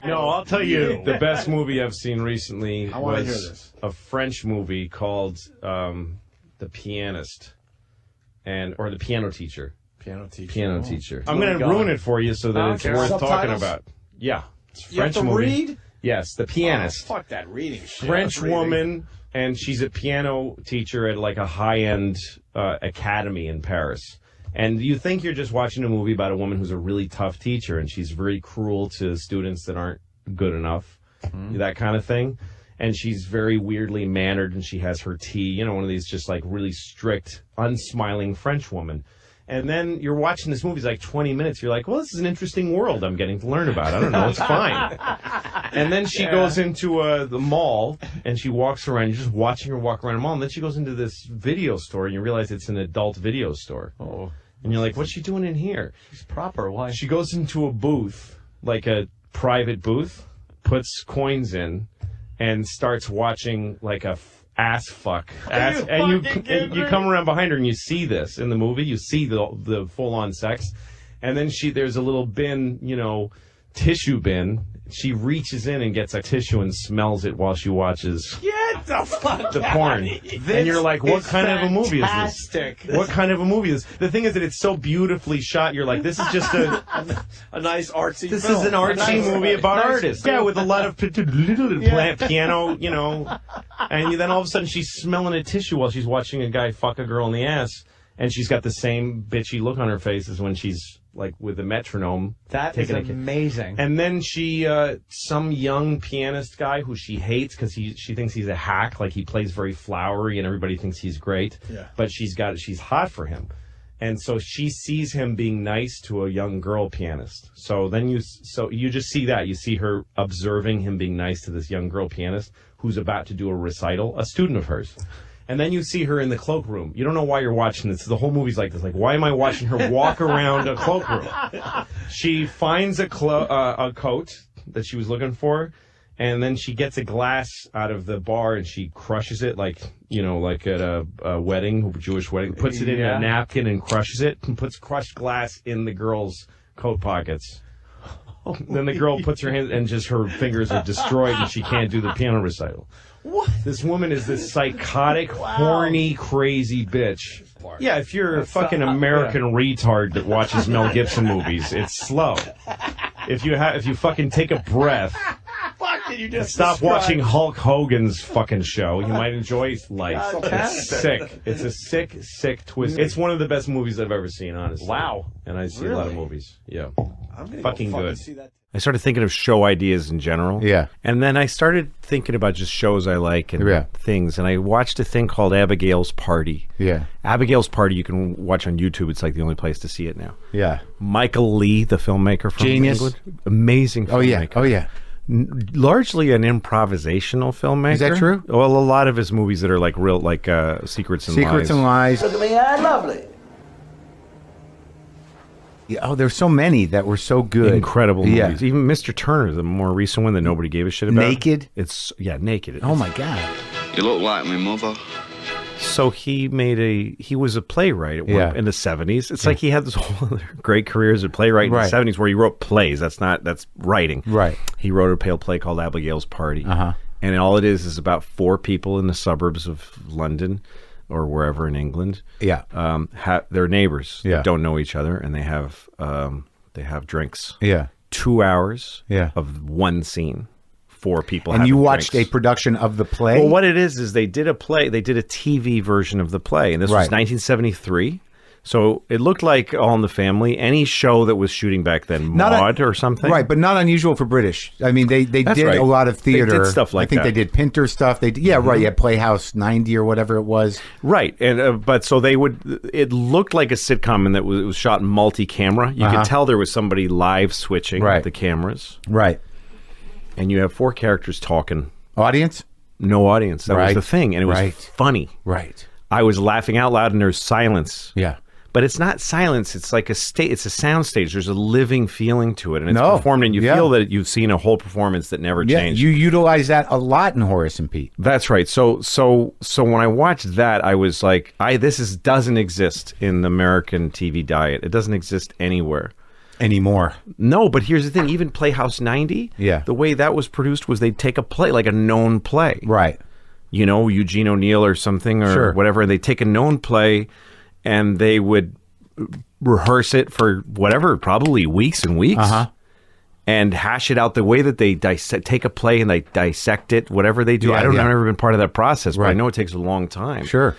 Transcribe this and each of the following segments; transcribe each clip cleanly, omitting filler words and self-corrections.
No, I'll tell you the best movie I've seen recently was a French movie called The Pianist, or The Piano Teacher. Piano Teacher. I'm going to ruin it for you so that it's worth talking about. Yeah. It's a French movie. Read? Yes, The Pianist. Fuck that reading shit. French woman, and she's a piano teacher at like a high-end academy in Paris. And you think you're just watching a movie about a woman who's a really tough teacher, and she's very cruel to students that aren't good enough, that kind of thing. And she's very weirdly mannered, and she has her tea, one of these just like really strict, unsmiling French woman. And then you're watching this movie, it's like 20 minutes. You're like, well, this is an interesting world I'm getting to learn about. I don't know. It's fine. And then she goes into the mall, and she walks around. You're just watching her walk around the mall. And then she goes into this video store, and you realize it's an adult video store. Oh. And you're like, what's she doing in here? She's proper. Why? She goes into a booth, like a private booth, puts coins in, and starts watching like a ass fuck. And you come around behind her and you see this in the movie. You see the full-on sex. And then there's a little bin, tissue bin. She reaches in and gets a tissue and smells it while she watches the porn. And you're like, what kind of a movie is this? What kind of a movie is this? The thing is that it's so beautifully shot. You're like, this is just a nice artsy This film. is an artsy movie about artists. Yeah, with a lot of piano, And then all of a sudden she's smelling a tissue while she's watching a guy fuck a girl in the ass. And she's got the same bitchy look on her face as when she's like with the metronome. That is amazing. And then she, some young pianist guy who she hates because she thinks he's a hack, like he plays very flowery and everybody thinks he's great. Yeah. But she's hot for him. And so she sees him being nice to a young girl pianist. So then you just see that. You see her observing him being nice to this young girl pianist who's about to do a recital, a student of hers. And then you see her in the cloakroom. You don't know why you're watching this. The whole movie's like this. Like, why am I watching her walk around a cloakroom? She finds a coat that she was looking for, and then she gets a glass out of the bar and she crushes it like at a wedding, a Jewish wedding. Puts it in a napkin and crushes it, and puts crushed glass in the girl's coat pockets. Then the girl puts her hand, and just her fingers are destroyed, and she can't do the piano recital. What? This woman is this psychotic, horny, crazy bitch. Yeah, if you're a fucking American retard that watches Mel Gibson movies, it's slow. If you fucking take a breath, stop watching Hulk Hogan's fucking show, you might enjoy life. It's sick. It's a sick twist. It's one of the best movies I've ever seen, honestly. Wow. And I see a lot of movies. Yeah. I'm gonna fucking go good. See that. I started thinking of show ideas in general. Yeah. And then I started thinking about just shows I like and things. And I watched a thing called Abigail's Party. Yeah. Abigail's Party you can watch on YouTube. It's like the only place to see it now. Yeah. Michael Leigh, the filmmaker from England. Amazing filmmaker. Oh, yeah. Largely an improvisational filmmaker. Is that true? Well, a lot of his movies that are like real, like Secrets and Lies. Secrets and Lies. Look at me, I'm lovely. Yeah, oh, there's so many that were so good. Incredible movies. Even Mr. Turner, the more recent one that nobody gave a shit about. Naked? Naked. Oh, my God. You look like my mother. So he was a playwright in the 70s. It's like he had this whole other great career as a playwright in the 70s where he wrote plays. That's writing. Right. He wrote a play called Abigail's Party. Uh-huh. And all it is about 4 people in the suburbs of London or wherever in England. Yeah. They're neighbors. Yeah. They don't know each other, and they have drinks. Yeah. 2 hours Yeah. of one scene. 4 people and you having watched drinks. a production of the play? Well, what it is they did a play. They did a TV version of the play, and this was 1973. So it looked like All in the Family, any show that was shooting back then, Maude or something. Right, but not unusual for British. I mean, they did a lot of theater. They did stuff like that. I think they did Pinter stuff. They did, right, yeah, Playhouse 90 or whatever it was. Right, and but so they would. It looked like a sitcom, and that it was shot multi-camera. You could tell there was somebody live switching the cameras. Right. And you have 4 characters talking. Audience? No audience. That was the thing, and it was funny. Right. I was laughing out loud, and there's silence. Yeah. But it's not silence. It's like it's a sound stage. There's a living feeling to it, and it's performed, and you feel that you've seen a whole performance that never changed. You utilize that a lot in Horace and Pete. That's right. So when I watched that, I was like, this doesn't exist in the American TV diet. It doesn't exist anywhere. anymore. No, but here's the thing. Even Playhouse 90, the way that was produced was they'd take a play, like a known play. Right. You know, Eugene O'Neill or something or whatever. And they'd take a known play and they would rehearse it for whatever, probably weeks and weeks. And hash it out the way that they take a play and they dissect it, whatever they do. I've never been part of that process, but I know it takes a long time. Sure.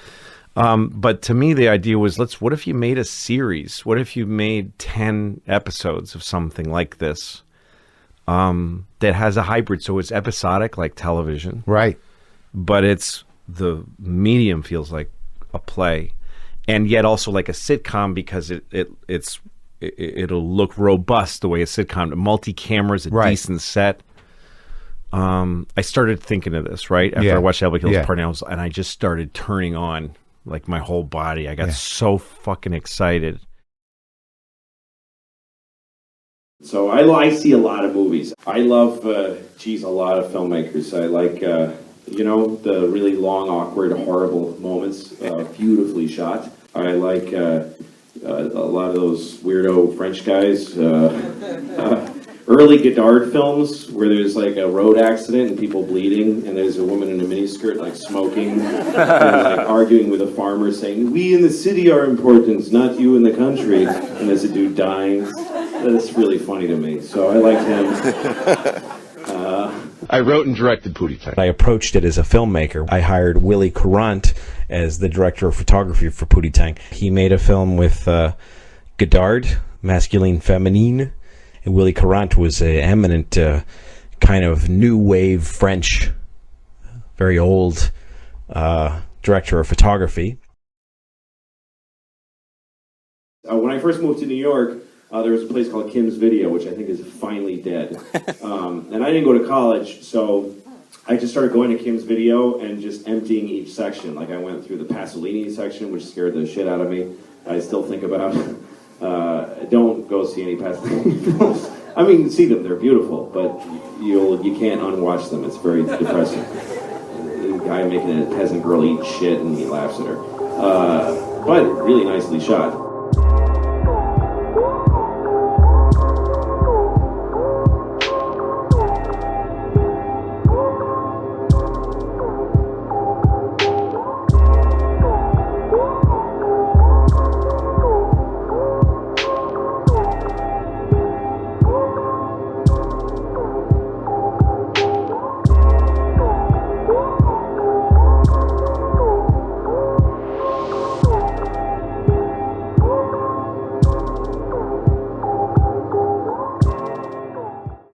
But to me, the idea was, what if you made a series? What if you made 10 episodes of something like this that has a hybrid? So it's episodic like television. Right. But the medium feels like a play. And yet also like a sitcom because it'll look robust the way a sitcom, multi-cameras, a decent set. I started thinking of this, right? After I watched Elba Kills Part, and I just started turning on like my whole body. I got so fucking excited. So I see a lot of movies. I love, a lot of filmmakers. I like, the really long, awkward, horrible moments, beautifully shot. I like a lot of those weirdo French guys. Early Godard films where there's like a road accident and people bleeding, and there's a woman in a miniskirt like smoking and like arguing with a farmer saying, "We in the city are important, not you in the country." And there's a dude dying. That's really funny to me. So I liked him. I wrote and directed Pootie Tang. I approached it as a filmmaker. I hired Willie Courant as the director of photography for Pootie Tang. He made a film with Godard, Masculine Feminine. And Willie Courant was an eminent kind of new wave French, very old director of photography. When I first moved to New York, there was a place called Kim's Video, which I think is finally dead. And I didn't go to college, so I just started going to Kim's Video and just emptying each section. Like I went through the Pasolini section, which scared the shit out of me. I still think about it. Don't go see any Pasolini films. I mean, see them, they're beautiful, but you can't unwatch them. It's very depressing. The guy making a peasant girl eat shit and he laughs at her. But really nicely shot.